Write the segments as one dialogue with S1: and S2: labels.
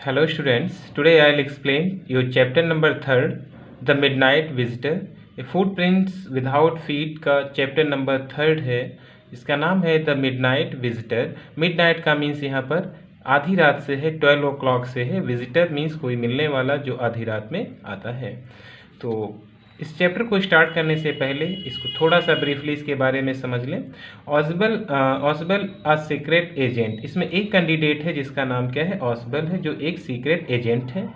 S1: Hello students, today I'll explain your chapter number 3rd, The Midnight Visitor. ये Footprints Without Feet का chapter number 3rd है। इसका नाम है द मिडनाइट विजिटर। मिडनाइट का means यहाँ पर आधी रात से है, 12 o'clock से है। विजिटर मीन्स कोई मिलने वाला जो आधी रात में आता है। तो इस चैप्टर को स्टार्ट करने से पहले इसको थोड़ा सा ब्रीफली इसके बारे में समझ लें। ऑसबल अ सीक्रेट एजेंट, इसमें एक कैंडिडेट है जिसका नाम क्या है, ऑसबल है, जो एक सीक्रेट एजेंट है।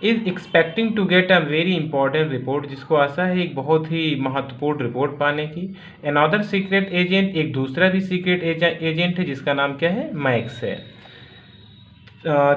S1: Is expecting to get a very important report, जिसको आशा है एक बहुत ही महत्वपूर्ण रिपोर्ट पाने की। अनदर सीक्रेट एजेंट, एक दूसरा भी सीक्रेट एजेंट है जिसका नाम क्या है, मैक्स है।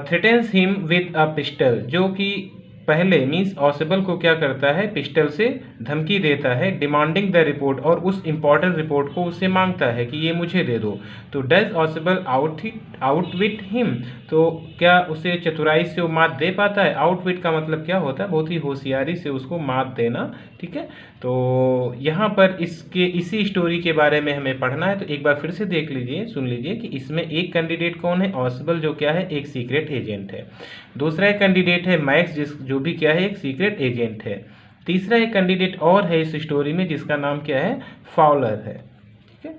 S1: Threatens him with a pistol, जो कि पहले मीन्स ऑसबल को क्या करता है, पिस्टल से धमकी देता है। डिमांडिंग द रिपोर्ट, और उस इंपॉर्टेंट रिपोर्ट को उससे मांगता है कि ये मुझे दे दो। तो डज ऑसबल आउटविट हिम, तो क्या उसे चतुराई से वो मात दे पाता है। आउटविट का मतलब क्या होता है, बहुत ही होशियारी से उसको मात देना। ठीक है, तो यहाँ पर इसी स्टोरी के बारे में हमें पढ़ना है। तो एक बार फिर से देख लीजिए, सुन लीजिए कि इसमें एक कैंडिडेट कौन है, ऑसबल, जो क्या है, एक सीक्रेट एजेंट है। दूसरा एक कैंडिडेट है मैक्स, जो भी क्या है, एक सीक्रेट एजेंट है। तीसरा एक कैंडिडेट और है इस स्टोरी में जिसका नाम क्या है, फाउलर है। ठीक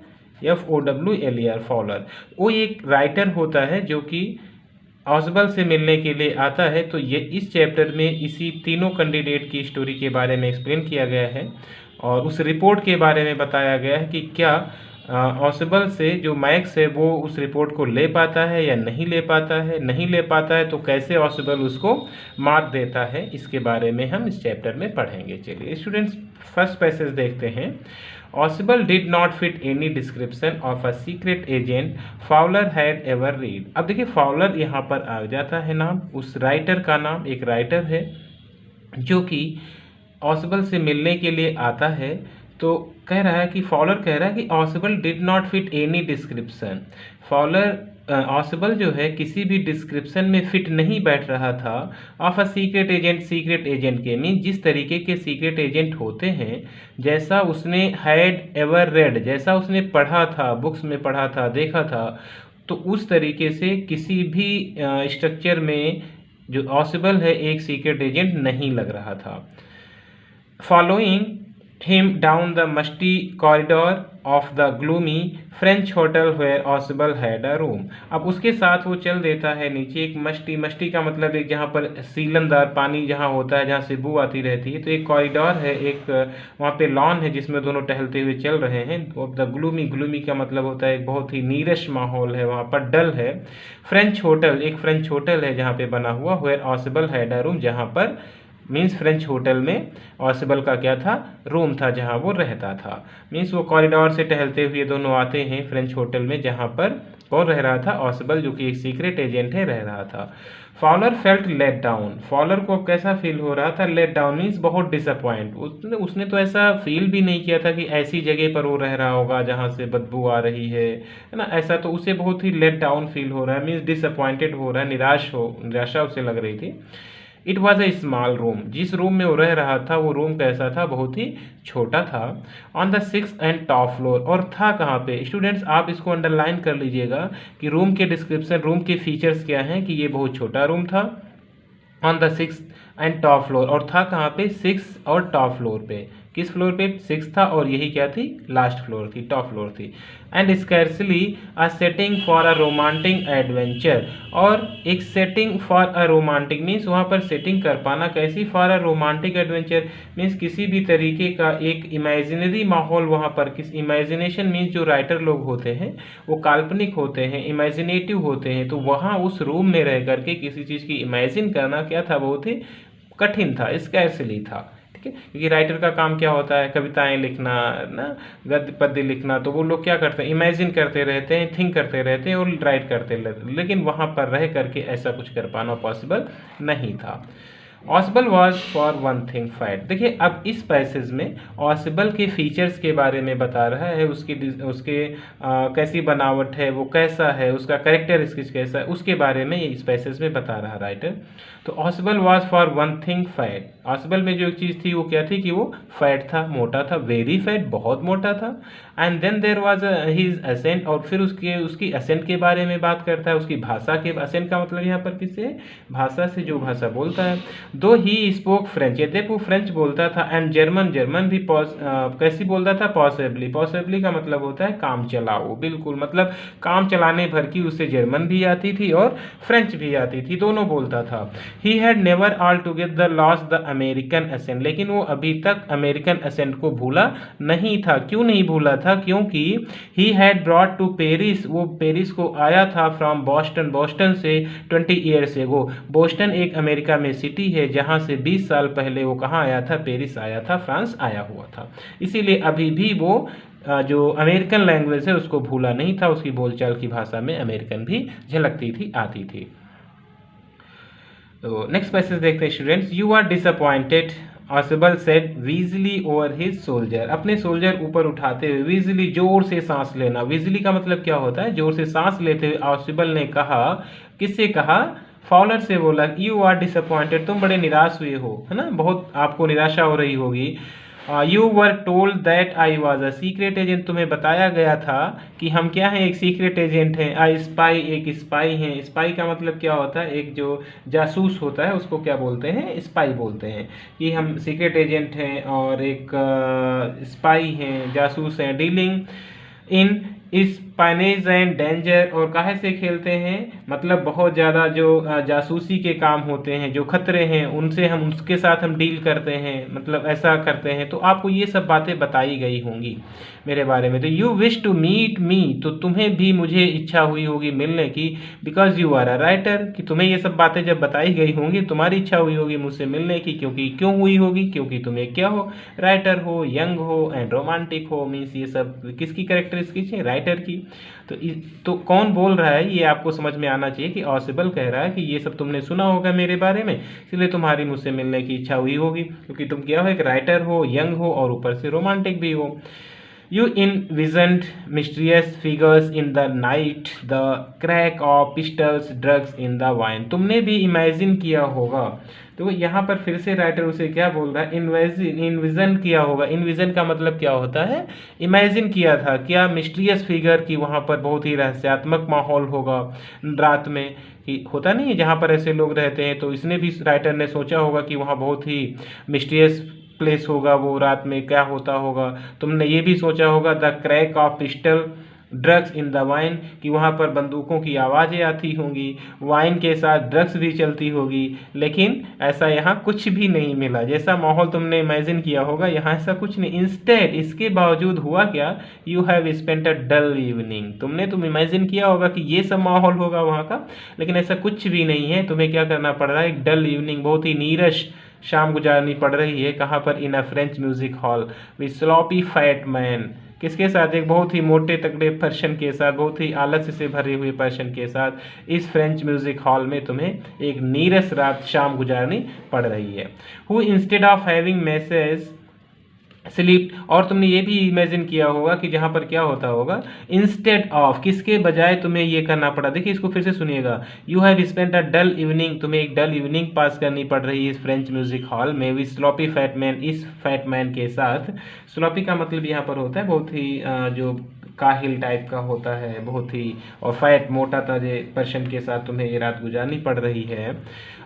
S1: है, FOWLER, फाउलर। वो एक राइटर होता है जो कि ऑसबल से मिलने के लिए आता है। तो ये इस चैप्टर में इसी तीनों कैंडिडेट की स्टोरी के बारे में एक्सप्लेन किया गया है और उस रिपोर्ट के बारे में बताया गया है कि क्या ऑसबल से जो मैक्स है वो उस रिपोर्ट को ले पाता है या नहीं ले पाता है। नहीं ले पाता है तो कैसे ऑसबल उसको मात देता है, इसके बारे में हम इस चैप्टर में पढ़ेंगे। चलिए स्टूडेंट्स, फर्स्ट पैसेज देखते हैं। Ausable did not fit any description of a secret agent Fowler had ever read. अब देखिए, फाउलर यहाँ पर आ जाता है नाम, उस राइटर का नाम, एक राइटर है जो कि ऑसबल से मिलने के लिए आता है। तो कह रहा है कि फाउलर कह रहा है कि Ausable did not fit any description. Fowler Ausable जो है किसी भी डिस्क्रिप्शन में फिट नहीं बैठ रहा था of a secret agent, secret agent के मीन जिस तरीके के सीक्रेट एजेंट होते हैं, जैसा उसने हैड एवर रेड, जैसा उसने पढ़ा था, बुक्स में पढ़ा था, देखा था, तो उस तरीके से किसी भी स्ट्रक्चर में जो ऑसबल है एक सीक्रेट एजेंट नहीं लग रहा था। Following him down the musty corridor of the gloomy French hotel where Oswald had a room। अब उसके साथ वो चल देता है नीचे एक मस्टी का मतलब एक जहाँ पर सीलनदार पानी जहाँ होता है, जहाँ से बू आती रहती है। तो एक कॉरिडोर है, एक वहाँ पे लॉन है जिसमें दोनों टहलते हुए चल रहे हैं। द ग्लूमी का मतलब होता है एक बहुत ही नीरस माहौल है, वहाँ पर डल है। फ्रेंच होटल, एक फ्रेंच होटल है जहाँ पे बना हुआ, वेयर ऑसबल हैड अ रूम, जहाँ पर मीन्स फ्रेंच होटल में ऑसबल का क्या था, रूम था जहां वो रहता था। मीन्स वो कॉरिडोर से टहलते हुए दोनों आते हैं फ्रेंच होटल में, जहां पर कौन रह रहा था, ऑसबल, जो कि एक सीक्रेट एजेंट है, रह रहा था। Fowler felt let down, Fowler को कैसा फील हो रहा था, लेट डाउन मीन्स बहुत डिसअपॉइंट। उसने तो ऐसा फील भी नहीं किया था कि ऐसी जगह पर वो रह रहा होगा जहाँ से बदबू आ रही है ना, ऐसा तो उसे बहुत ही लेट डाउन फील हो रहा है, मीन्स डिसअपॉइंटेड हो रहा है, निराशा उसे लग रही थी। It was a small room, जिस रूम में वो रह रहा था वो रूम कैसा था, बहुत ही छोटा था। On the 6th and top floor, और था कहाँ पे स्टूडेंट्स, आप इसको अंडरलाइन कर लीजिएगा कि रूम के डिस्क्रिप्शन, रूम के फीचर्स क्या हैं, कि ये बहुत छोटा रूम था। On the 6th and top floor, और था कहाँ पे, 6 और टॉप फ्लोर पे। किस फ्लोर पे, 6 था, और यही क्या थी, लास्ट फ्लोर थी, टॉप फ्लोर थी। And scarcely a setting for a romantic adventure, और एक setting for a romantic means वहाँ पर सेटिंग कर पाना कैसी, for a romantic adventure means किसी भी तरीके का एक इमेजिनरी माहौल वहाँ पर, किस इमेजिनेशन मीन्स जो राइटर लोग होते हैं वो काल्पनिक होते हैं, इमेजिनेटिव होते हैं, तो वहाँ उस रूम में रह करके किसी चीज़ की इमेजिन करना क्या था, बहुत ही कठिन था, स्कैर्सली था। क्योंकि राइटर का काम क्या होता है, कविताएं लिखना ना, गद्य पद्य लिखना, तो वो लोग क्या करते हैं, इमेजिन करते रहते हैं, थिंक करते रहते हैं और राइट करते रहते हैं, लेकिन वहाँ पर रह करके ऐसा कुछ कर पाना पॉसिबल नहीं था। ऑसिबल was for one thing fat. देखिए अब इस पैसेज में ऑसिबल के फीचर्स के बारे में बता रहा है, उसके कैसी बनावट है, वो कैसा है, उसका कैरेक्टरिस्टिक्स कैसा है, उसके बारे में इस पैसेज में बता रहा राइटर। तो ऑसिबल was for one thing fat, ऑसिबल में जो एक चीज़ थी वो क्या थी कि वो फैट था, मोटा था, वेरी फैट, बहुत मोटा था। And then there was his accent, और फिर उसकी असेंट के बारे में बात करता है, उसकी भाषा के, असेंट का मतलब यहाँ पर किससे, भाषा से, जो भाषा बोलता है। दो ही स्पोक फ्रेंच, यद्यपि वो फ्रेंच बोलता था, एंड जर्मन, जर्मन भी कैसी बोलता था, पॉसिबली, पॉसिबली का मतलब होता है काम चलाओ, बिल्कुल, मतलब काम चलाने भर की उसे जर्मन भी आती थी और फ्रेंच भी आती थी, दोनों बोलता था। He had never altogether lost the American accent, लेकिन वो अभी तक अमेरिकन एसेंट को भूला नहीं था। क्यों नहीं भूला था, क्योंकि he had brought to Paris, वो पेरिस को आया था फ्रॉम बॉस्टन, बॉस्टन से 20 ईयर्स एगो। बोस्टन एक अमेरिका में सिटी है जहां से 20 साल पहले वो कहाँ आया था, पेरिस आया था, फ्रांस आया हुआ था। इसीलिए अभी भी वो जो अमेरिकन लैंग्वेज है उसको भूला नहीं था, उसकी बोलचाल की भाषा में अमेरिकन भी झलकती थी, आती थी। तो नेक्स्ट पैसेज देखते हैं students. You are disappointed, Ausable said wheezily over his shoulder, अपने सोल्जर ऊपर उठाते हुए, वीजली जोर से सांस लेना, वीजली का मतलब क्या होता है, जोर से सांस लेते हुए ऑसिबल ने कहा, किससे कहा, फॉलर से बोला, यू आर डिसअपॉइंटेड, तुम बड़े निराश हुए हो, है ना, बहुत आपको निराशा हो रही होगी। You were told that I was a secret agent, तुम्हें बताया गया था कि हम क्या हैं, एक सीक्रेट एजेंट हैं। आई स्पाई, एक स्पाई हैं। स्पाई का मतलब क्या होता है, एक जो जासूस होता है उसको क्या बोलते हैं, स्पाई बोलते हैं, कि हम सीक्रेट एजेंट हैं और एक स्पाई हैं, जासूस हैं। डीलिंग इन स्पाइनेज एंड डेंजर, और काहे से खेलते हैं, मतलब बहुत ज़्यादा जो जासूसी के काम होते हैं, जो खतरे हैं उनसे हम, उसके साथ हम डील करते हैं, मतलब ऐसा करते हैं। तो आपको ये सब बातें बताई गई होंगी मेरे बारे में। तो you wish to meet me, तो तुम्हें भी मुझे इच्छा हुई होगी मिलने की, because you are a writer, कि तुम्हें ये सब बातें जब बताई गई होंगी तुम्हारी इच्छा हुई होगी मुझसे मिलने की, क्योंकि क्यों हुई होगी, क्योंकि तुम्हें क्या हो, राइटर हो, यंग हो एंड रोमांटिक हो, मीन्स ये सब किसकी कैरेक्टरिस्टिक्स है, राइटर की। तो कौन बोल रहा है ये आपको समझ में आना चाहिए कि ऑसिबल कह रहा है कि ये सब तुमने सुना होगा मेरे बारे में, इसलिए तुम्हारी मुझसे मिलने की इच्छा हुई होगी, क्योंकि तुम क्या हो, एक राइटर हो, यंग हो और ऊपर से रोमांटिक भी हो। You envisioned mysterious figures in the night, the crack of pistols, drugs in the wine. तुमने भी इमेजिन किया होगा। तो यहाँ पर फिर से राइटर उसे क्या बोल रहा है, इन्विजन किया होगा। इन्विजन का मतलब क्या होता है, इमेजिन किया था, क्या, मिस्टीरियस फिगर की वहाँ पर बहुत ही रहस्यात्मक माहौल होगा रात में, कि होता नहीं है जहाँ पर ऐसे लोग रहते हैं। तो इसने भी, राइटर ने सोचा होगा कि वहाँ बहुत ही मिस्टीरियस प्लेस होगा, वो रात में क्या होता होगा। तुमने ये भी सोचा होगा, the crack of pistol, drugs in the wine, कि वहाँ पर बंदूकों की आवाज़ें आती होंगी, वाइन के साथ ड्रग्स भी चलती होगी। लेकिन ऐसा यहाँ कुछ भी नहीं मिला, जैसा माहौल तुमने इमेजिन किया होगा यहाँ ऐसा कुछ नहीं। इंस्टेड, इसके बावजूद हुआ क्या, you have spent a dull evening, तुम इमेजिन किया होगा कि ये सब माहौल होगा वहाँ का, लेकिन ऐसा कुछ भी नहीं है। तुम्हें क्या करना पड़ रहा है, एक डल इवनिंग, बहुत ही नीरस शाम गुजारनी पड़ रही है। कहाँ पर, in a French music hall with sloppy fat man, किसके साथ, एक बहुत ही मोटे तगड़े पर्सन के साथ, बहुत ही आलस्य से भरे हुए पर्सन के साथ इस फ्रेंच म्यूजिक हॉल में तुम्हें एक नीरस रात शाम गुजारनी पड़ रही है। Who instead of having message sleep, और तुमने ये भी इमेजिन किया होगा कि जहाँ पर क्या होता होगा, इंस्टेड ऑफ, किसके बजाय तुम्हें ये करना पड़ा। देखिए इसको फिर से सुनिएगा, you have spent a dull evening, तुम्हें एक डल इवनिंग पास करनी पड़ रही है इस फ्रेंच म्यूजिक हॉल में, विद स्लॉपी फैटमैन, इस फैटमैन के साथ। स्लॉपी का मतलब यहाँ पर होता है बहुत ही जो काहिल टाइप का होता है, बहुत ही, और फैट, मोटा ताजे पर्सन के साथ तुम्हें ये रात गुजारनी पड़ रही है।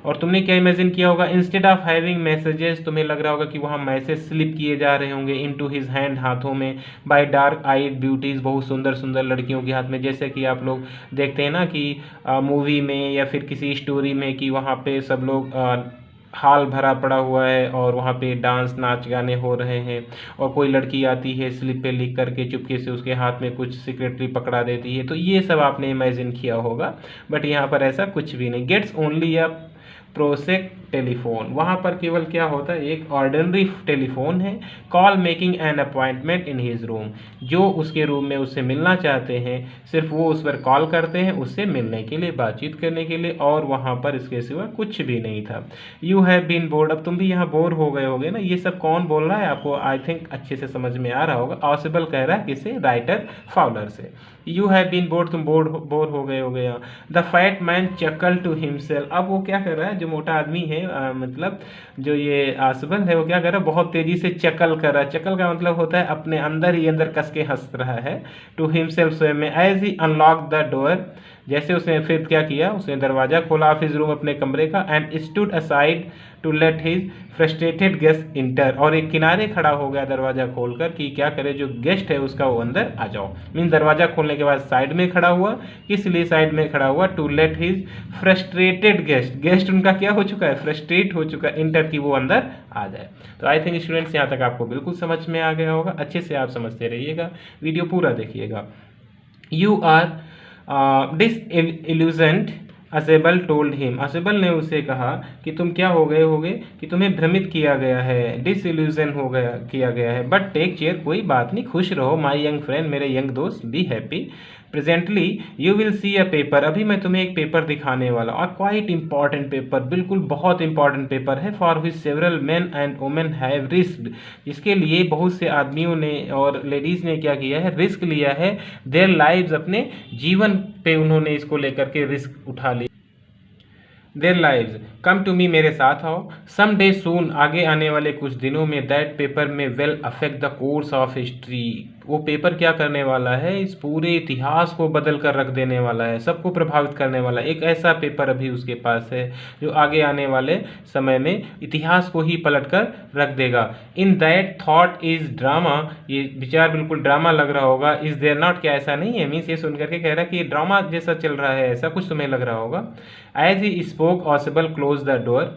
S1: और तुमने क्या इमेजिन किया होगा, इंस्टेड ऑफ हैविंग मैसेजेस, तुम्हें लग रहा होगा कि वहाँ मैसेज स्लिप किए जा रहे होंगे, इनटू हिज हैंड, हाथों में, बाय डार्क आइड ब्यूटीज, बहुत सुंदर सुंदर लड़कियों के हाथ में। जैसे कि आप लोग देखते हैं ना कि मूवी में या फिर किसी स्टोरी में कि वहाँ पे सब लोग हाल भरा पड़ा हुआ है और वहाँ पे डांस, नाच गाने हो रहे हैं, और कोई लड़की आती है स्लिप पे लिख करके चुपके से उसके हाथ में कुछ सिक्रेटरी पकड़ा देती है। तो ये सब आपने इमेजिन किया होगा, बट यहाँ पर ऐसा कुछ भी नहीं। गेट्स ओनली अप, प्रोसेक टेलीफोन, वहाँ पर केवल क्या होता है, एक ऑर्डिनरी टेलीफोन है। Call making an appointment in his room, जो उसके रूम में उससे मिलना चाहते हैं सिर्फ वो उस पर कॉल करते हैं उससे मिलने के लिए, बातचीत करने के लिए, और वहाँ पर इसके सिवा कुछ भी नहीं था। यू हैव बीन बोर्ड, अब तुम भी यहाँ बोर हो गए होगे ना। ये सब कौन बोल रहा है आपको, आई थिंक अच्छे से समझ में आ रहा होगा। ऑसिबल कह रहा है किसे, राइटर फाउलर से। यू हैव बीन बोर्ड, तुम बोर हो गए हो गया। The fat man chuckle to himself, अब वो क्या कर रहा है, जो मोटा आदमी है मतलब जो ये ऑसिबल है, वो क्या कर रहा है, बहुत तेजी से चकल कर रहा है। चकल का मतलब होता है अपने अंदर ही अंदर कस के हंस रहा है। टू हिमसेल्फ, स्वयं में। As he unlocked the door, जैसे उसने फिर क्या किया, उसने दरवाजा खोला ऑफ हिज रूम, अपने कमरे का। And stood aside to let his frustrated guest enter, और एक किनारे खड़ा हो गया दरवाजा खोलकर कि क्या करे, जो गेस्ट है उसका वो अंदर आ जाओ। मीन दरवाजा खोलने के बाद साइड में खड़ा हुआ, किस लिए साइड में खड़ा हुआ, to let his frustrated guest, guest उनका क्या हो चुका है, फ्रस्ट्रेट हो चुका है, इंटर की वो अंदर आ जाए। तो आई थिंक स्टूडेंट्स यहाँ तक आपको बिल्कुल समझ में आ गया होगा। अच्छे से आप समझते रहिएगा, वीडियो पूरा देखिएगा। You are disillusioned, Ausable told him, Ausable ने उसे कहा कि तुम क्या हो गए होगे, कि तुम्हें भ्रमित किया गया है, डिसइल्यूजन हो गया किया गया है। बट टेक केयर, कोई बात नहीं, खुश रहो, माई यंग फ्रेंड, मेरे यंग दोस्त, be happy. Presently you will see a paper, अभी मैं तुम्हें एक पेपर दिखाने वाला हूँ, क्वाइट इंपॉर्टेंट पेपर, बिल्कुल बहुत इंपॉर्टेंट पेपर है। For which several men and women have risked, इसके लिए बहुत से आदमियों ने और लेडीज़ ने क्या किया है, रिस्क लिया है। देयर लाइव्स, अपने जीवन पे उन्होंने इसको लेकर के रिस्क उठा लिया। Their lives, come to me, मेरे साथ आओ। सम डे सून, आगे आने वाले कुछ दिनों में, दैट पेपर में well affect the course of history, वो पेपर क्या करने वाला है, इस पूरे इतिहास को बदल कर रख देने वाला है, सबको प्रभावित करने वाला है। एक ऐसा पेपर अभी उसके पास है जो आगे आने वाले समय में इतिहास को ही पलट कर रख देगा। In that thought is drama, ये विचार बिल्कुल ड्रामा लग रहा होगा। इज देयर नॉट, क्या ऐसा नहीं है, मीन्स ये सुन करके कह रहा है कि ड्रामा जैसा चल रहा है, ऐसा कुछ तुम्हें लग रहा होगा। As he spoke Ausable close the door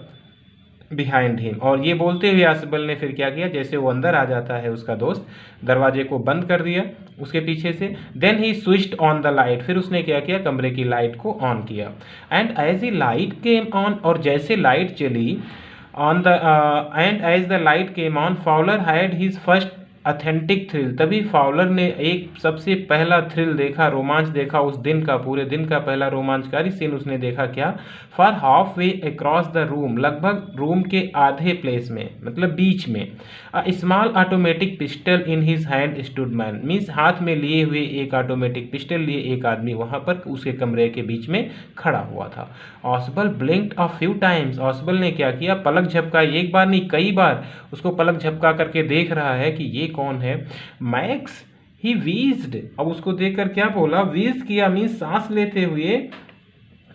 S1: behind him, और ये बोलते हुए ऑसिबल ने फिर क्या किया, जैसे वो अंदर आ जाता है उसका दोस्त, दरवाजे को बंद कर दिया उसके पीछे से। Then he switched on the light, फिर उसने क्या किया, कमरे की लाइट को ऑन किया। And as he light came on, और जैसे लाइट चली on the and as the light came on, Fowler had his first authentic thrill, तभी फाउलर ने एक सबसे पहला थ्रिल देखा, रोमांच देखा उस दिन का, पूरे दिन का पहला रोमांचकारी सीन उसने देखा। क्या, for half way across the room, लगभग रूम के आधे प्लेस में, मतलब बीच में, a small automatic pistol in his hand stood man, means हाथ में लिए हुए एक ऑटोमेटिक पिस्टल लिए एक आदमी वहां पर उसके कमरे के बीच में खड़ा हुआ था। ऑसिबल ब्लिंक्ड अ फ्यू टाइम्स, ऑसिबल ने क्या किया, पलक झपका, एक बार नहीं कई बार उसको पलक झपका करके देख रहा है कि ये कौन है। मैक्स ही वीज्ड, अब उसको देखकर क्या बोला, वीज किया मीन्स सांस लेते हुए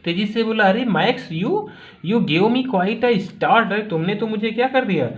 S1: तेजी से बोला, अरे max you give me quite a start, अरे तुमने तो मुझे क्या कर दिया,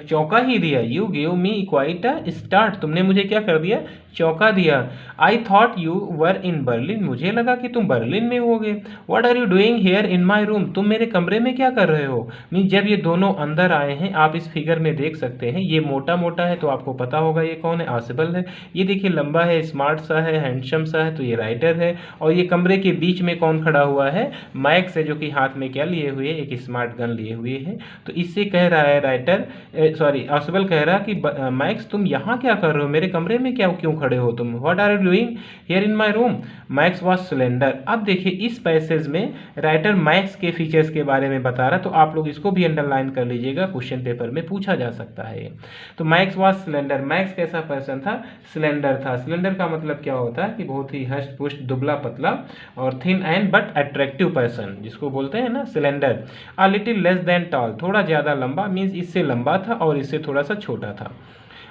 S1: चौका ही दिया। You give me quite a start, तुमने मुझे क्या कर दिया, चौका दिया। I thought you were in Berlin, मुझे लगा कि तुम बर्लिन में होगे। What are you doing here in my room, तुम मेरे कमरे में क्या कर रहे हो। मीन जब ये दोनों अंदर आए हैं, आप इस फिगर में देख सकते हैं, ये मोटा मोटा है तो आपको पता होगा ये कौन है, ऑसिबल है। ये देखिए लंबा है, स्मार्ट सा है, हैंडसम सा है, तो ये राइटर है। और ये कमरे के बीच में कौन खड़ा हुआ है, मैक्स है, जो कि हाथ में क्या लिए हुए, एक स्मार्ट गन लिए हुए है। तो इससे कह रहा है राइटर, सॉरी ऑसिबल कह रहा कि मैक्स तुम यहाँ क्या कर रहे हो, मेरे कमरे में क्या क्यों खड़े हो तुम, what are you doing here in my room. Max was slender, अब देखिए इस पैसेज में राइटर मैक्स के फीचर्स के बारे में बता रहा, तो आप लोग इसको भी अंडरलाइन कर लीजिएगा, क्वेश्चन पेपर में पूछा जा सकता है। तो मैक्स वाज स्लेंडर, मैक्स कैसा पर्सन था, स्लेंडर था। स्लेंडर का मतलब क्या होता है कि बहुत ही हष्ट पुष्ट, दुबला पतला, और thin and but attractive person, जिसको बोलते हैं ना slender. A little less than tall, थोड़ा ज़्यादा लंबा, मीन्स इससे लंबा था और इससे थोड़ा सा छोटा था।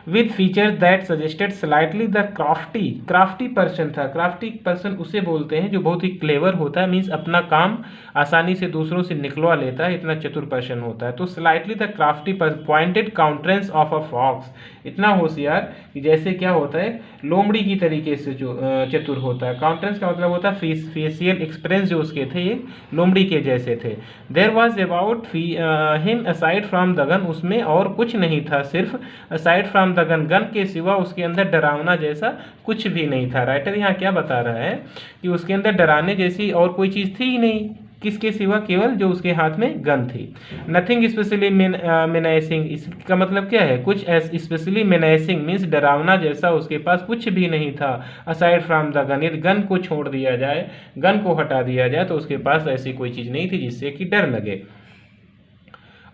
S1: With features that suggested slightly the crafty, crafty person था। क्राफ्टी पर्सन उसे बोलते हैं जो बहुत ही क्लेवर होता है, मीन्स अपना काम आसानी से दूसरों से निकलवा लेता है, इतना चतुर पर्सन होता है। तो slightly the crafty pointed countenance of a fox, इतना होशियार कि जैसे क्या होता है, लोमड़ी की तरीके से जो चतुर होता है। काउंटेंस का मतलब होता है फेसियल एक्सप्रेस जो उसके थे ये लोमड़ी के जैसे थे। There was about him aside from the gun, उसमें और कुछ नहीं था, सिर्फ aside from the gun, gun के सिवा उसके अंदर डरावना जैसा कुछ भी नहीं था। राइटर यहाँ क्या बता रहा है कि उसके अंदर डराने जैसी और कोई चीज़ थी ही नहीं, किसके सिवा? केवल जो उसके हाथ में गन थी। नथिंग स्पेशली मेनाइसिंग, इसका मतलब क्या है? कुछ स्पेशली मेनाइसिंग मीन्स डरावना जैसा उसके पास कुछ भी नहीं था। असाइड फ्रॉम द गन, यदि गन को छोड़ दिया जाए, गन को हटा दिया जाए, तो उसके पास ऐसी कोई चीज़ नहीं थी जिससे कि डर लगे।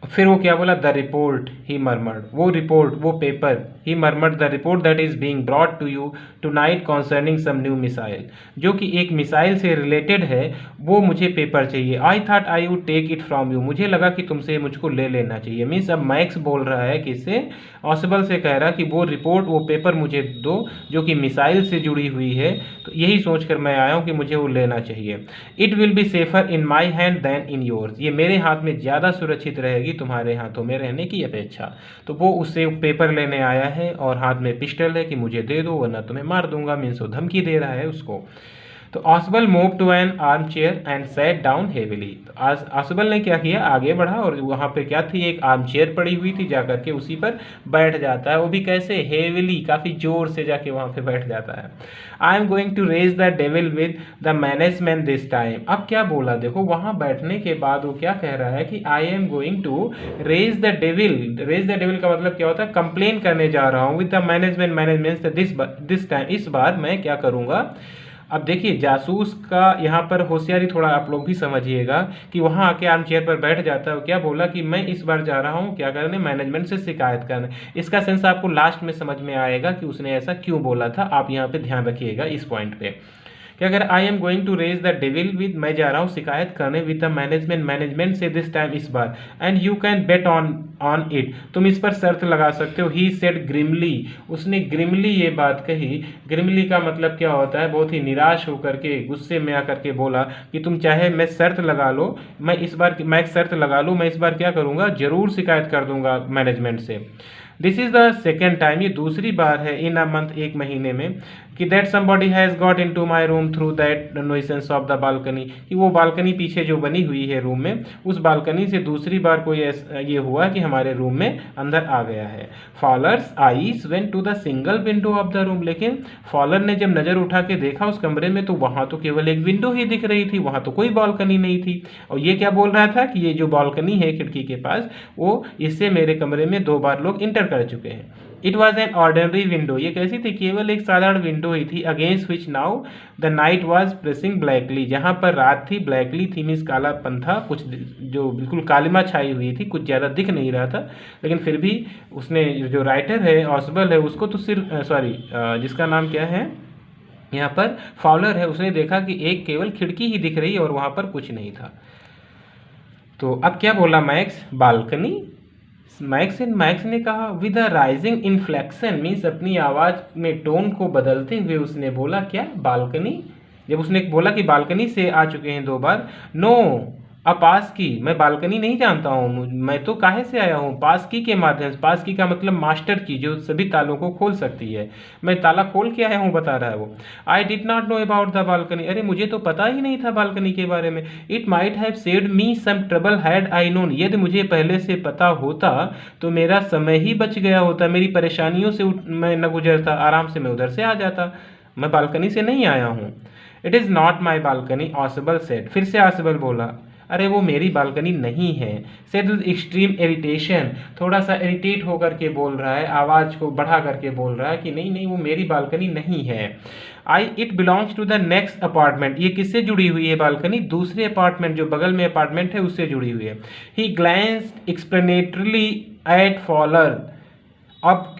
S1: फिर वो क्या बोला? द रिपोर्ट ही मर्मर्ड, वो रिपोर्ट, वो paper, he murmured the report that is being brought to you tonight concerning some new missile, जो कि एक मिसाइल से रिलेटेड है, वो मुझे पेपर चाहिए। I thought I would take it from you, मुझे लगा कि तुमसे मुझको ले लेना चाहिए। मीन्स अब मैक्स बोल रहा है कि इससे ऑसिबल से कह रहा कि वो रिपोर्ट, वो पेपर मुझे दो जो कि मिसाइल से जुड़ी हुई है, तो यही सोचकर मैं आया हूँ कि मुझे वो लेना चाहिए। It will be safer in my hand than in yours, ये मेरे हाथ में ज़्यादा सुरक्षित रहेगी तुम्हारे हाथों में रहने की अपेक्षा। तो वो उससे पेपर लेने आया है और हाथ में पिस्टल है कि मुझे दे दो वरना तुम्हें मार दूंगा। मीन्स वो धमकी दे रहा है उसको। तो Ausable move to an arm chair and sat down heavily, तो ऑसबल ने क्या किया? आगे बढ़ा और वहाँ पे क्या थी? एक आर्म चेयर पड़ी हुई थी, जाकर के उसी पर बैठ जाता है। वो भी कैसे? हेविली, काफ़ी जोर से जाके वहाँ पे बैठ जाता है। I am going to raise the devil with the management this time, अब क्या बोला देखो, वहाँ बैठने के बाद वो क्या कह रहा है कि I am going to raise the devil. Raise the devil का मतलब क्या होता है? कंप्लेन करने जा रहा हूँ। With the management this time, इस बार मैं क्या करूँगा? अब देखिए जासूस का यहाँ पर होशियारी थोड़ा आप लोग भी समझिएगा कि वहाँ आके आर्म चेयर पर बैठ जाता है। क्या बोला कि मैं इस बार जा रहा हूँ क्या करने? मैनेजमेंट से शिकायत करने। इसका सेंस आपको लास्ट में समझ में आएगा कि उसने ऐसा क्यों बोला था। आप यहाँ पे ध्यान रखिएगा इस पॉइंट पे। क्या अगर I am going to raise the devil with, मैं जा रहा हूँ शिकायत करने विद द मैनेजमेंट से दिस टाइम, इस बार। And you can bet on it, तुम इस पर शर्त लगा सकते हो। ही सेड ग्रिमली, उसने ग्रिमली ये बात कही। ग्रिमली का मतलब क्या होता है? बहुत ही निराश होकर के, गुस्से में आकर के बोला कि तुम चाहे मैं शर्त लगा लो, मैं इस बार, मैं एक शर्त लगा लूँ, मैं इस बार क्या करूँगा? जरूर शिकायत कर दूंगा मैनेजमेंट से। This is the second time, ये दूसरी बार है इन अ मंथ, एक महीने में, कि that somebody has got into my room through that nuisance of the balcony, कि वो बालकनी पीछे जो बनी हुई है रूम में, उस बालकनी से दूसरी बार कोई ये हुआ कि हमारे रूम में अंदर आ गया है। Fowler's eyes went to the single window of the room, लेकिन फॉलर ने जब नज़र उठा के देखा उस कमरे में तो वहाँ तो केवल एक विंडो ही दिख रही थी, वहाँ तो कोई बालकनी नहीं थी। और ये क्या बोल रहा था कि ये जो बालकनी है खिड़की के पास, वो इससे मेरे कमरे में 2 बार लोग इंटर कर चुके हैं। It was an ordinary window, ये कैसी थी? केवल एक साधारण विंडो ही थी। Against which now the night was pressing blackly, जहाँ पर रात थी, ब्लैकली थी मीन्स कालापन था, कुछ जो बिल्कुल कालिमा छाई हुई थी, कुछ ज़्यादा दिख नहीं रहा था। लेकिन फिर भी उसने, जो राइटर है ऑसबल है, उसको तो सिर्फ जिसका नाम क्या है यहाँ पर, फॉलर है, उसने देखा कि एक केवल खिड़की ही दिख रही है और वहाँ पर कुछ नहीं था। तो अब क्या बोला मैक्स? बालकनी। मैक्स ने कहा with a rising inflection, means अपनी आवाज़ में टोन को बदलते हुए उसने बोला, क्या? बालकनी। जब उसने बोला कि बालकनी से आ चुके हैं 2 बार, नो अ पास की, मैं बालकनी नहीं जानता हूँ, मैं तो काहे से आया हूँ? पास की के माध्यम से। पास की का मतलब मास्टर की, जो सभी तालों को खोल सकती है। मैं ताला खोल के आया हूँ, बता रहा है वो। I did not know about the balcony, अरे मुझे तो पता ही नहीं था बालकनी के बारे में। It might have saved me some trouble had I known, यदि मुझे पहले से पता होता तो मेरा समय ही बच गया होता, मेरी परेशानियों से मैं न गुजरता, आराम से मैं उधर से आ जाता। मैं बालकनी से नहीं आया हूँ। It is not my balcony, ऑसिबल said, फिर से ऑसिबल बोला, अरे वो मेरी बालकनी नहीं है। सेड विद एक्सट्रीम इरिटेशन, थोड़ा सा इरिटेट होकर के बोल रहा है, आवाज़ को बढ़ा करके बोल रहा है कि नहीं नहीं वो मेरी बालकनी नहीं है। It belongs to the next apartment, ये किससे जुड़ी हुई है बालकनी? दूसरे अपार्टमेंट, जो बगल में अपार्टमेंट है उससे जुड़ी हुई है। ही ग्लैंस्ड एक्सप्लेनेटरली एट फॉलर, अब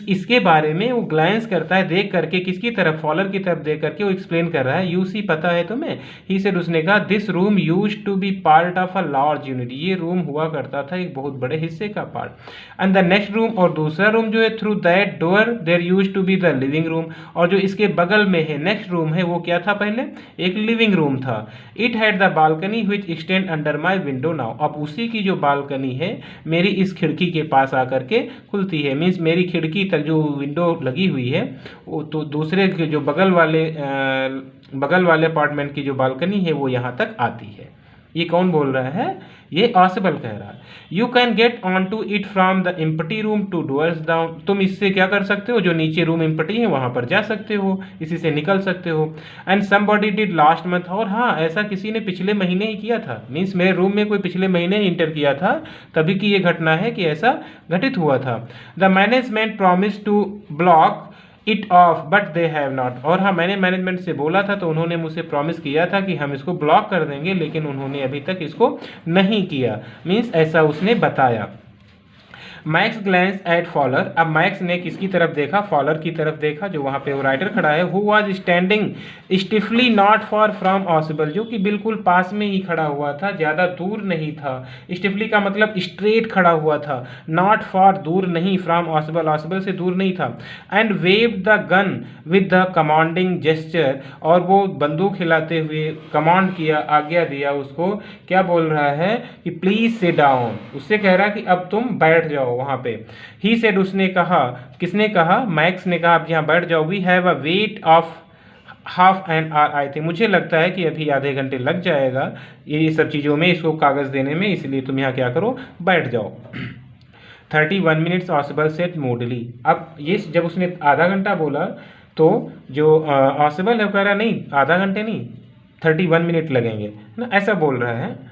S1: इसके बारे में वो ग्लैंस करता है, देख करके किसकी तरफ? फॉलर की तरफ देख करके वो एक्सप्लेन कर रहा है, यू सी पता है तुम्हें? ही सेड, उसने कहा, this room used to be part of a large unit, ये रूम हुआ करता था एक बहुत बड़े हिस्से का part. And the next room, और दूसरा रूम जो है, through that door there used to be the living room, और जो इसके बगल में है नेक्स्ट रूम है, वो क्या था? पहले एक लिविंग रूम था। It had the balcony which extend under my window now, अब उसी की जो बालकनी है मेरी इस खिड़की के पास आकर के खुलती है, मीन्स मेरी खिड़की तक जो विंडो लगी हुई है वो तो दूसरे के जो बगल वाले अपार्टमेंट की जो बालकनी है वो यहाँ तक आती है। ये कौन बोल रहा है? ये ऑसिबल कह रहा है। You can get on to it from the empty room two doors down, तुम इससे क्या कर सकते हो, जो नीचे रूम एम्प्टी है वहां पर जा सकते हो, इसी से निकल सकते हो। And somebody did last month, और हाँ ऐसा किसी ने पिछले महीने ही किया था, मीन्स मेरे रूम में कोई पिछले महीने ही इंटर किया था, तभी की ये घटना है कि ऐसा घटित हुआ था। The management promise to block it off but they have not, और हाँ मैंने मैनेजमेंट से बोला था तो उन्होंने मुझसे प्रॉमिस किया था कि हम इसको ब्लॉक कर देंगे, लेकिन उन्होंने अभी तक इसको नहीं किया, मीन्स ऐसा उसने बताया। मैक्स ग्लैंस एट फॉलर, अब मैक्स ने किसकी तरफ देखा? फॉलर की तरफ देखा, जो वहां पे वो राइटर खड़ा है। Who was standing stiffly not for from Ausable, जो कि बिल्कुल पास में ही खड़ा हुआ था, ज़्यादा दूर नहीं था। स्टिफली का मतलब स्ट्रेट खड़ा हुआ था, नॉट फॉर दूर नहीं, फ्रॉम ऑसिबल ऑसिबल से दूर नहीं था। And wave the gun with the commanding gesture, और वो बंदूक हिलाते हुए कमांड किया, आज्ञा दिया उसको, क्या बोल रहा है कि प्लीज सिट डाउन, उससे कह रहा कि अब तुम बैठ जाओ वहां पे। ही सेड, उसने कहा, किसने कहा? मैक्स ने कहा, अब यहाँ बैठ जाओ। We have a wait of half an hour I think, मुझे लगता है कि अभी आधे घंटे लग जाएगा ये सब चीज़ों में, इसको कागज़ देने में, इसलिए तुम यहाँ क्या करो, बैठ जाओ। 31 मिनट्स ऑसिबल सेट मूडली, अब ये जब उसने आधा घंटा बोला तो जो ऑसिबल है वो कह रहा नहीं आधा घंटे नहीं 31 मिनट लगेंगे ना, ऐसा बोल रहा है।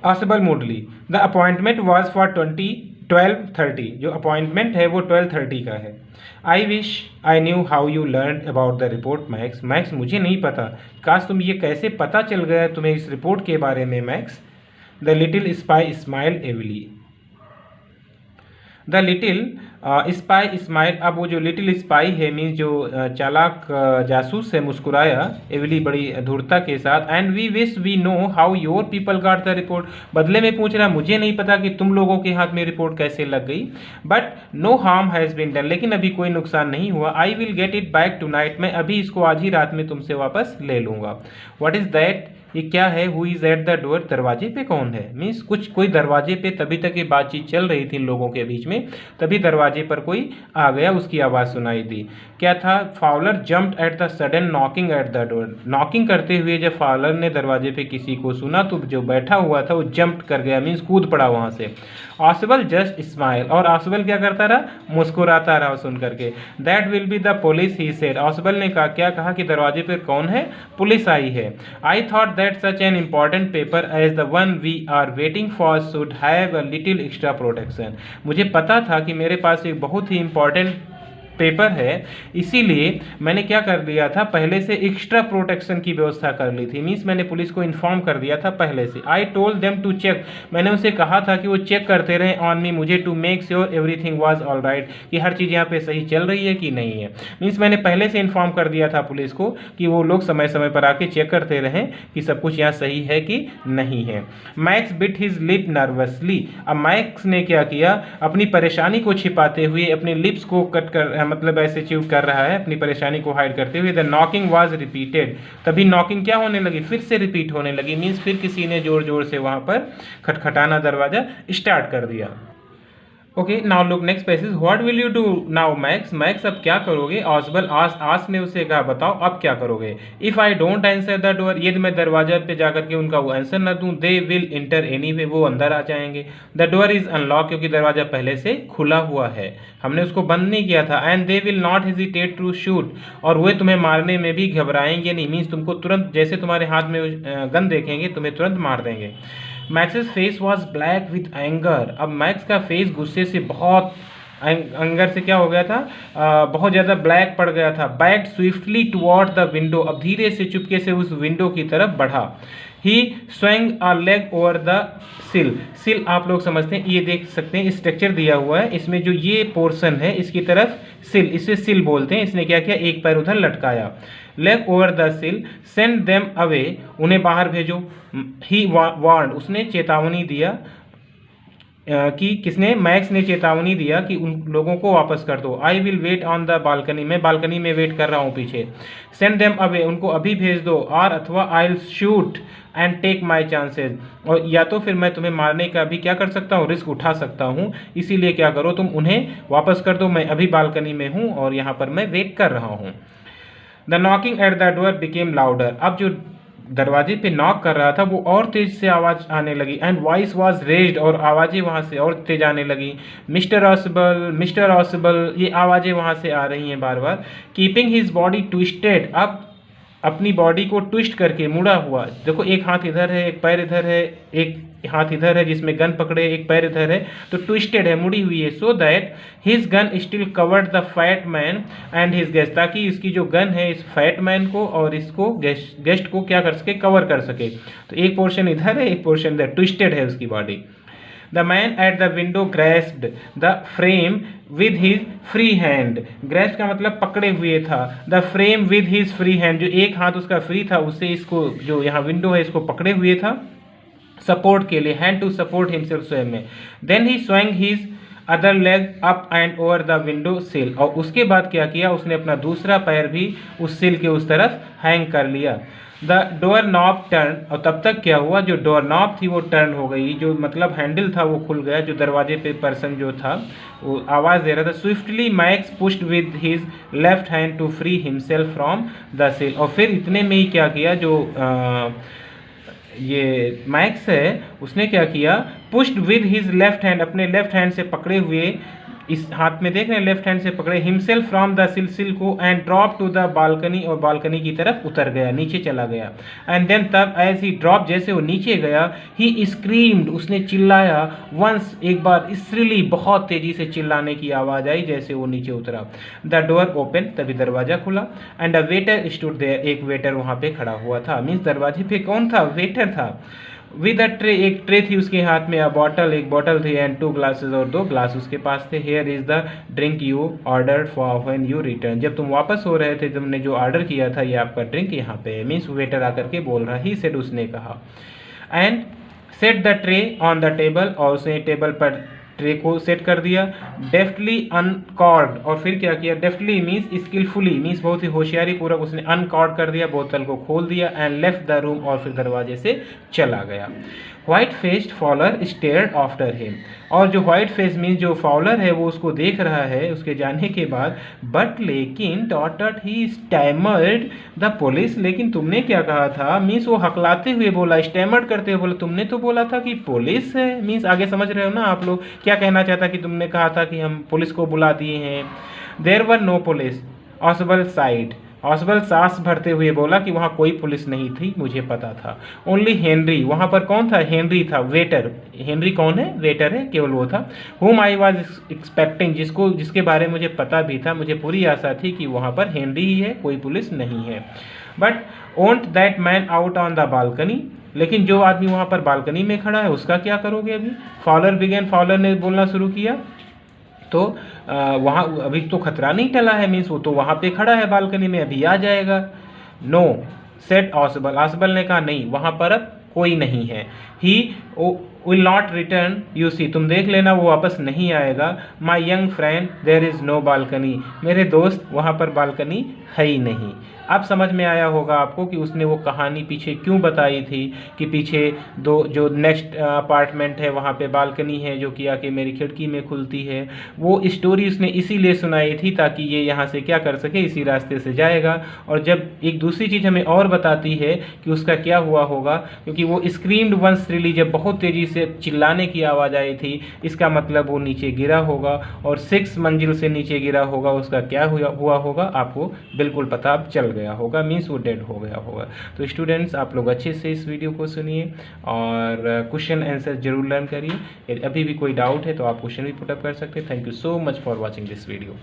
S1: Ausable moodily, the appointment was for 12:30, जो अपॉइंटमेंट है वो 12:30 का है। I wish I knew how you learn about the report Max, Max मुझे नहीं पता, काश तुम ये कैसे पता चल गया तुम्हें इस रिपोर्ट के बारे में Max. The little spy smile evilly, the little spy smile, अब वो जो लिटिल स्पाई है मीन्स जो चालाक जासूस है, मुस्कुराया, एवली बड़ी धूर्ता के साथ। And we wish we know how your people got the report, बदले में पूछ रहा मुझे नहीं पता कि तुम लोगों के हाथ में रिपोर्ट कैसे लग गई। But no harm has been done, लेकिन अभी कोई नुकसान नहीं हुआ। I will get it back tonight, मैं अभी इसको आज ही रात में तुमसे वापस ले लूँगा। व्हाट इज़ दैट, ये क्या है? Who is at the door, दरवाजे पे कौन है? मीन्स कुछ कोई दरवाजे पे, तभी तक ये बातचीत चल रही थी इन लोगों के बीच में, तभी दरवाजे पर कोई आ गया, उसकी आवाज़ सुनाई दी। क्या था? Fowler jumped at the sudden knocking at the door, knocking करते हुए जब फाउलर ने दरवाजे पे किसी को सुना तो जो बैठा हुआ था वो जंप कर गया, मीन्स कूद पड़ा वहाँ से। ऑसिबल जस्ट स्माइल, और ऑसिबल क्या करता रहा? मुस्कुराता रहा सुन करके। That will be the police he said, ऑसिबल ने कहा, क्या कहा कि दरवाजे पर कौन है? पुलिस आई है। I thought that such an important paper as the one we are waiting for should have a little extra protection, मुझे पता था कि मेरे पास एक बहुत ही इंपॉर्टेंट पेपर है, इसीलिए मैंने क्या कर लिया था, पहले से एक्स्ट्रा प्रोटेक्शन की व्यवस्था कर ली थी। मीन्स मैंने पुलिस को इन्फॉर्म कर दिया था पहले से। I told them to check, मैंने उसे कहा था कि वो चेक करते रहे ऑन मी, मुझे, to make sure everything was all right, कि हर चीज़ यहाँ पे सही चल रही है कि नहीं है। मीन्स मैंने पहले से इन्फॉर्म कर दिया था पुलिस को कि वो लोग समय समय पर आके चेक करते रहें कि सब कुछ यहाँ सही है कि नहीं है। Max bit his lip nervously, अब मैक्स ने क्या किया, अपनी परेशानी को छिपाते हुए अपने लिप्स को कट कर, मतलब ऐसे च्यू कर रहा है अपनी परेशानी को हाइड करते हुए। द नॉकिंग वाज रिपीटेड, तभी नॉकिंग क्या होने लगी, फिर से रिपीट होने लगी, मीन्स फिर किसी ने जोर जोर से वहां पर खटखटाना दरवाजा स्टार्ट कर दिया। Okay, now look next passage, what will you do now max, max अब क्या करोगे? ऑसबल आस ने उसे कहा, बताओ अब क्या करोगे? If I don't answer the door, यदि मैं दरवाजा पे जाकर के उनका वो आंसर न दूं, दे विल इंटर एनीवे, वो अंदर आ जाएंगे। द डोर इज अनलॉक, क्योंकि दरवाजा पहले से खुला हुआ है, हमने उसको बंद नहीं किया था। And they will not hesitate to shoot, और वे तुम्हें मारने में भी घबराएंगे नहीं, मीन्स तुमको तुरंत, जैसे तुम्हारे हाथ में गन देखेंगे तुम्हें तुरंत मार देंगे। Max face was black with anger, अब मैक्स का फेस गुस्से से बहुत, एंगर से क्या हो गया था, बहुत ज़्यादा ब्लैक पड़ गया था। Backed swiftly toward the window, अब धीरे से चुपके से उस विंडो की तरफ बढ़ा। He swing a leg over the sill, sill आप लोग समझते हैं, ये देख सकते हैं स्ट्रक्चर दिया हुआ है, इसमें जो ये पोर्शन है इसकी तरफ सिल, इसे सिल बोलते हैं। इसने क्या किया, एक पैर उधर लटकाया। लेग ओवर द सिल, सेंड देम अवे, उन्हें बाहर भेजो। ही वार्नड, उसने चेतावनी दिया, कि किसने, मैक्स ने चेतावनी दिया कि उन लोगों को वापस कर दो। I will wait on the balcony, मैं बालकनी में वेट कर रहा हूँ पीछे। सेंड देम अवे, उनको अभी भेज दो। और अथवा I will shoot and take my chances, और या तो फिर मैं तुम्हें मारने का भी क्या कर सकता हूँ, रिस्क उठा सकता हूँ, इसीलिए क्या करो तुम उन्हें वापस कर दो, मैं अभी बालकनी में हूँ और यहाँ पर मैं वेट कर रहा हूँ। The knocking at the door became louder, अब जो दरवाजे पे नॉक कर रहा था वो और तेज से आवाज़ आने लगी, एंड वॉइस वाज रेज्ड, और आवाज़ें वहाँ से और तेज आने लगी। मिस्टर ऑसिबल, ये आवाज़ें वहाँ से आ रही हैं बार बार। कीपिंग हिज बॉडी ट्विस्टेड, अब अपनी बॉडी को ट्विस्ट करके मुड़ा हुआ, देखो एक हाथ इधर है, एक पैर इधर है, एक हाथ इधर है जिसमें गन पकड़े, एक पैर इधर है, तो ट्विस्टेड है, मुड़ी हुई है। So that his gun still covered the fat man and his guest, ताकि इसकी जो गन है इस फैट मैन को और इसको गेस्ट को क्या कर सके, कवर कर सके। तो एक पोर्शन इधर है, एक पोर्शन इधर, ट्विस्टेड है उसकी body. The man at the window grasped the frame with his free hand. grasp का मतलब पकड़े हुए था। The frame with his free hand, जो एक हाथ उसका फ्री था उससे इसको, जो यहाँ विंडो है इसको पकड़े हुए था सपोर्ट के लिए, हैंड टू सपोर्ट हिमसेल्फ, स्वयं में। Then he swung his other leg up and over the window sill, और उसके बाद क्या किया, उसने अपना दूसरा पैर भी उस सिल के उस तरफ हैंग कर लिया। द डोर नॉब टर्न, और तब तक क्या हुआ, जो डोर नॉब थी वो टर्न हो गई, जो मतलब हैंडल था वो खुल गया, जो दरवाजे पे पर्सन जो था वो आवाज़ दे रहा था। Swiftly Max pushed with his left hand to free himself from the sill, और फिर इतने में ही क्या किया, जो ये मैक्स है उसने क्या किया, pushed with his left hand, अपने लेफ्ट हैंड से पकड़े हुए, इस हाथ में देख रहे हैं लेफ्ट हैंड से पकड़े, हिमसेल्फ फ्रॉम द सिल को, and drop to the balcony, और बालकनी की तरफ उतर गया, नीचे चला गया। एंड देन तब एज ही ड्रॉप, जैसे वो नीचे गया, ही स्क्रीम्ड, उसने चिल्लाया, वंस, एक बार, श्रीली, बहुत तेजी से चिल्लाने की आवाज़ आई जैसे वो नीचे उतरा। द डोर ओपन, तभी दरवाजा खुला, and a waiter stood there, एक वेटर वहाँ पे खड़ा हुआ था। मीन्स दरवाजे पे कौन था, वेटर था। विद अ ट्रे, एक ट्रे थी उसके हाथ में, अ बॉटल, एक बॉटल थी, एंड 2 ग्लासेस, और 2 ग्लास उसके पास थे। Here is the drink you order for when you return, जब तुम वापस हो रहे थे तुमने जो ऑर्डर किया था, ये आपका ड्रिंक यहाँ पे है। मीन्स वेटर आकर के बोल रहा, ही सेड, उसने कहा। And set the tray on the table, और उसने टेबल पर ट्रे को सेट कर दिया। डेफ्टली अनकॉर्ड, और फिर क्या किया, डेफ्टली मीन्स स्किलफुली, मीन्स बहुत ही होशियारी पूर्वक उसने अनकॉर्ड कर दिया, बोतल को खोल दिया, एंड लेफ्ट द रूम, और फिर दरवाजे से चला गया। White faced Fowler stared after him, और जो व्हाइट फेस मीन्स जो फॉलर है वो उसको देख रहा है उसके जाने के बाद। बट लेकिन dot he stammered the police, लेकिन तुमने क्या कहा था, मीन्स वो हकलाते हुए बोला, स्टैमर्ड करते हुए बोला, तुमने तो बोला था कि पुलिस है। मीन्स आगे समझ रहे हो ना आप लोग क्या कहना चाहता, कि तुमने कहा था कि हम पुलिस को बुला दिए हैं। There were no police, Ausable sighed, Ausable सांस भरते हुए बोला कि वहाँ कोई पुलिस नहीं थी, मुझे पता था। ओनली हेनरी, वहाँ पर कौन था, हेनरी था, वेटर। हेनरी कौन है, वेटर है, केवल वो था। हुम आई वॉज एक्सपेक्टिंग, जिसके बारे में मुझे पता भी था, मुझे पूरी आशा थी कि वहाँ पर हेनरी ही है, कोई पुलिस नहीं है। But won't that man out on the balcony, लेकिन जो आदमी वहाँ पर बालकनी में खड़ा है उसका क्या करोगे अभी। फॉलर बिगेन, फॉलर ने बोलना शुरू किया, तो वहाँ अभी तो खतरा नहीं टला है, मीन्स वो तो वहाँ पे खड़ा है बालकनी में, अभी आ जाएगा। नो सेट ऑसबल, ऑसबल ने कहा नहीं, वहाँ पर अब कोई नहीं है। He will not return, you see, तुम देख लेना वो वापस नहीं आएगा। My young friend there is no balcony, मेरे दोस्त वहाँ पर बालकनी है ही नहीं। अब समझ में आया होगा आपको कि उसने वो कहानी पीछे क्यों बताई थी, कि पीछे दो जो नेक्स्ट अपार्टमेंट है वहाँ पे बालकनी है जो कि आके मेरी खिड़की में खुलती है। वो स्टोरी उसने इसीलिए सुनाई थी ताकि ये यहाँ से क्या कर सके, इसी रास्ते से जाएगा। और जब एक दूसरी चीज़ हमें और बताती है कि उसका क्या हुआ होगा, क्योंकि वो स्क्रीम्ड वंस रिली, जब बहुत तेज़ी से चिल्लाने की आवाज़ आई थी, इसका मतलब वो नीचे गिरा होगा और 6 मंजिल से नीचे गिरा होगा। उसका क्या हुआ होगा आपको बिल्कुल पता अब चल गया होगा, मीन्स वो डेड हो गया होगा। तो स्टूडेंट्स आप लोग अच्छे से इस वीडियो को सुनिए और क्वेश्चन आंसर जरूर लर्न करिए। यदि अभी भी कोई डाउट है तो आप क्वेश्चन भी पुटअप कर सकते हैं। Thank you so much for watching this video.